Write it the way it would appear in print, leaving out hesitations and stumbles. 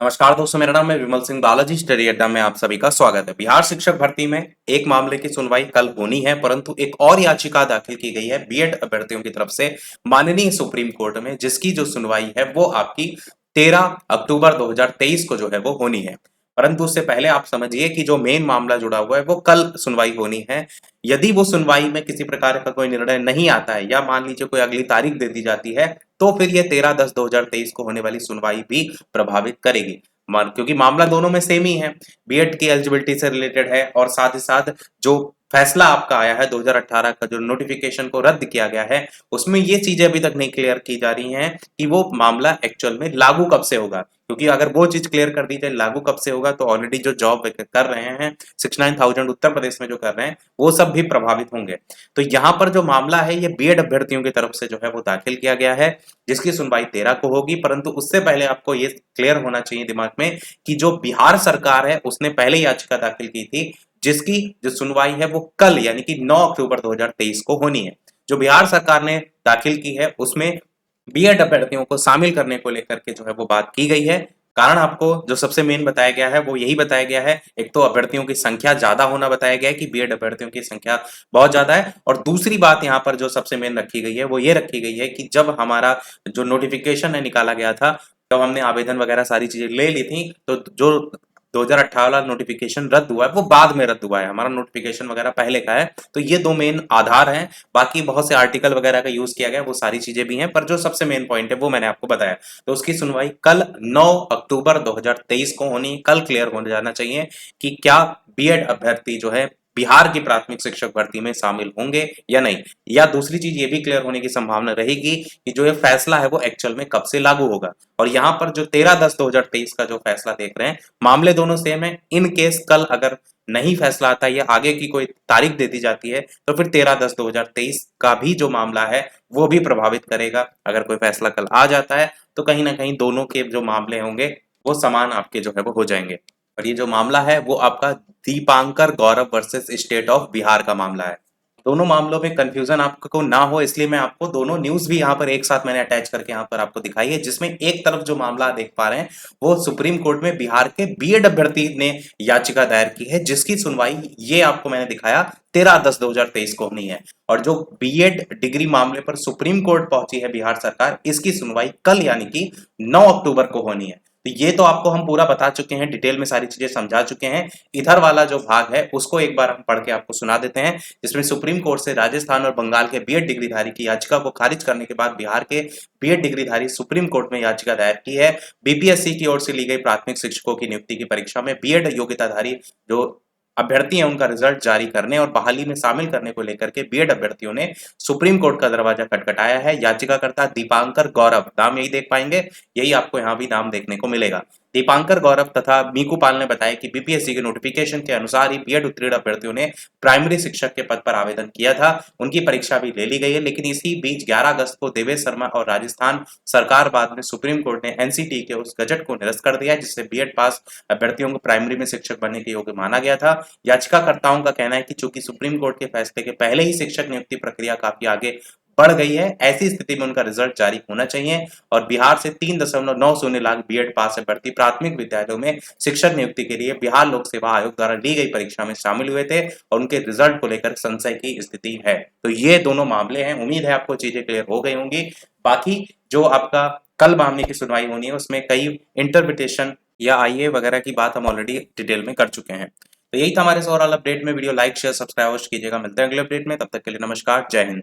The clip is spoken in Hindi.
नमस्कार दोस्तों, मेरा नाम है विमल सिंह बालाजी। स्टडी अड्डा में आप सभी का स्वागत है। बिहार शिक्षक भर्ती में एक मामले की सुनवाई कल होनी है, परंतु एक और याचिका दाखिल की गई है बीएड अभ्यर्थियों की तरफ से माननीय सुप्रीम कोर्ट में, जिसकी जो सुनवाई है वो आपकी 13 अक्टूबर 2023 को जो है वो होनी है। परंतु उससे पहले आप समझिए कि जो मेन मामला जुड़ा हुआ है वो कल सुनवाई होनी है। यदि वो सुनवाई में किसी प्रकार का कोई निर्णय नहीं आता है या मान लीजिए कोई अगली तारीख दे दी जाती है, तो फिर ये 13/10/2023 को होने वाली सुनवाई भी प्रभावित करेगी। क्योंकि मामला दोनों में सेम ही है, बीएड की एलिजिबिलिटी से रिलेटेड है और साथ ही साथ जो फैसला आपका आया है 2018 का, जो नोटिफिकेशन को रद्द किया गया है, उसमें ये चीजें अभी तक नहीं क्लियर की जा रही हैं कि वो मामला एक्चुअल में लागू कब से होगा। क्योंकि अगर वो चीज क्लियर कर दी जाए लागू कब से होगा, तो ऑलरेडी जो जॉब कर रहे हैं 69,000 उत्तर प्रदेश में जो कर रहे हैं, वो सब भी प्रभावित होंगे। तो यहाँ पर जो मामला है ये बीएड अभ्यर्थियों की तरफ से जो है वो दाखिल किया गया है, जिसकी सुनवाई 13 को होगी। परंतु उससे पहले आपको ये क्लियर होना चाहिए दिमाग में कि जो बिहार सरकार है उसने पहले याचिका दाखिल की थी, जिसकी जो सुनवाई है वो कल यानी कि 9 अक्टूबर 2023 को होनी है। जो बिहार सरकार ने दाखिल की है उसमें बीएड अभ्यर्थियों को शामिल करने को लेकर के जो है वो बात की गई है। कारण आपको जो सबसे मेन बताया गया है वो यही बताया गया है, एक तो अभ्यर्थियों की संख्या ज्यादा होना बताया गया है कि बीएड अभ्यर्थियों की संख्या बहुत ज्यादा है, और दूसरी बात यहाँ पर जो सबसे मेन रखी गई है वो ये रखी गई है कि जब हमारा जो नोटिफिकेशन है निकाला गया था, तब हमने आवेदन वगैरह सारी चीजें ले ली थी, तो जो 2018 वाला नोटिफिकेशन रद्द हुआ है वो बाद में रद्द हुआ है, हमारा नोटिफिकेशन वगैरह पहले का है। तो ये दो मेन आधार हैं। बाकी बहुत से आर्टिकल वगैरह का यूज किया गया, वो सारी चीजें भी हैं, पर जो सबसे मेन पॉइंट है वो मैंने आपको बताया। तो उसकी सुनवाई कल 9 अक्टूबर 2023 को होनी, कल क्लियर हो जाना चाहिए कि क्या बीएड अभ्यर्थी जो है बिहार की प्राथमिक शिक्षक भर्ती में शामिल होंगे या नहीं। या दूसरी चीज ये भी क्लियर होने की संभावना रहेगी कि जो ये फैसला है वो एक्चुअल में कब से लागू होगा। और यहाँ पर जो 13/10/2023 का जो फैसला देख रहे हैं, मामले दोनों सेम है। इन केस कल अगर नहीं फैसला आता या आगे की कोई तारीख दे दी जाती है, तो फिर 13/10/2023 का भी जो मामला है वो भी प्रभावित करेगा। अगर कोई फैसला कल आ जाता है तो कहीं ना कहीं दोनों के जो मामले होंगे वो समान आपके जो है वो हो जाएंगे। और ये जो मामला है वो आपका दीपांकर गौरव वर्सेस स्टेट ऑफ बिहार का मामला है। दोनों मामलों में कंफ्यूजन आपको ना हो इसलिए मैं आपको दोनों न्यूज भी यहाँ पर एक साथ मैंने अटैच करके यहाँ पर आपको दिखाई है, जिसमें एक तरफ जो मामला देख पा रहे हैं वो सुप्रीम कोर्ट में बिहार के बीएड अभ्यर्थी ने याचिका दायर की है, जिसकी सुनवाई ये आपको मैंने दिखाया 13/10/2023 को होनी है। और जो बीएड डिग्री मामले पर सुप्रीम कोर्ट पहुंची है बिहार सरकार, इसकी सुनवाई कल यानी कि 9 अक्टूबर को होनी है। तो ये तो आपको हम पूरा बता चुके हैं, डिटेल में सारी चीजें समझा चुके हैं। इधर वाला जो भाग है उसको एक बार हम पढ़ के आपको सुना देते हैं, जिसमें सुप्रीम कोर्ट से राजस्थान और बंगाल के बीएड डिग्रीधारी की याचिका को खारिज करने के बाद बिहार के बीएड डिग्रीधारी सुप्रीम कोर्ट में याचिका दायर की है। बीपीएससी की ओर से ली गई प्राथमिक शिक्षकों की नियुक्ति की परीक्षा में बीएड योग्यताधारी जो अभ्यर्थी हैं उनका रिजल्ट जारी करने और बहाली में शामिल करने को लेकर के बीएड अभ्यर्थियों ने सुप्रीम कोर्ट का दरवाजा खटखटाया है। याचिकाकर्ता दीपांकर गौरव, नाम यही देख पाएंगे, यही आपको यहाँ भी नाम देखने को मिलेगा। दीपांकर गौरव तथा मीकू पाल ने बताया कि बीपीएससी के नोटिफिकेशन के अनुसार ही बीएड उत्तीर्ण अभ्यर्थियों ने प्राइमरी शिक्षक के पद पर आवेदन किया था। उनकी परीक्षा भी ले ली गई है, लेकिन इसी बीच 11 अगस्त को देवेश शर्मा और राजस्थान सरकार बाद में सुप्रीम कोर्ट ने एनसीटी के उस गजट को निरस्त कर दिया जिससे बीएड पास अभ्यर्थियों को प्राइमरी में शिक्षक बनने के योग्य माना गया था। याचिकाकर्ताओं का कहना है कि चूंकि सुप्रीम कोर्ट के फैसले के पहले ही शिक्षक नियुक्ति प्रक्रिया काफी आगे बढ़ गई है, ऐसी स्थिति में उनका रिजल्ट जारी होना चाहिए। और बिहार से 3.90 लाख बीएड पास अभ्यर्थी प्राथमिक विद्यालयों में शिक्षक नियुक्ति के लिए बिहार लोक सेवा आयोग द्वारा ली गई परीक्षा में शामिल हुए थे और उनके रिजल्ट को लेकर संशय की स्थिति है। तो ये दोनों मामले हैं। उम्मीद है आपको चीजें क्लियर हो गई होंगी। बाकी जो आपका कल मामले की सुनवाई होनी है उसमें कई इंटरप्रिटेशन या आईए वगैरह की बात हम ऑलरेडी डिटेल में कर चुके हैं। तो यही था हमारे इस ओवरऑल अपडेट में। वीडियो लाइक शेयर सब्सक्राइब कीजिएगा। मिलते हैं अगले अपडेट में, तब तक के लिए नमस्कार, जय हिंद।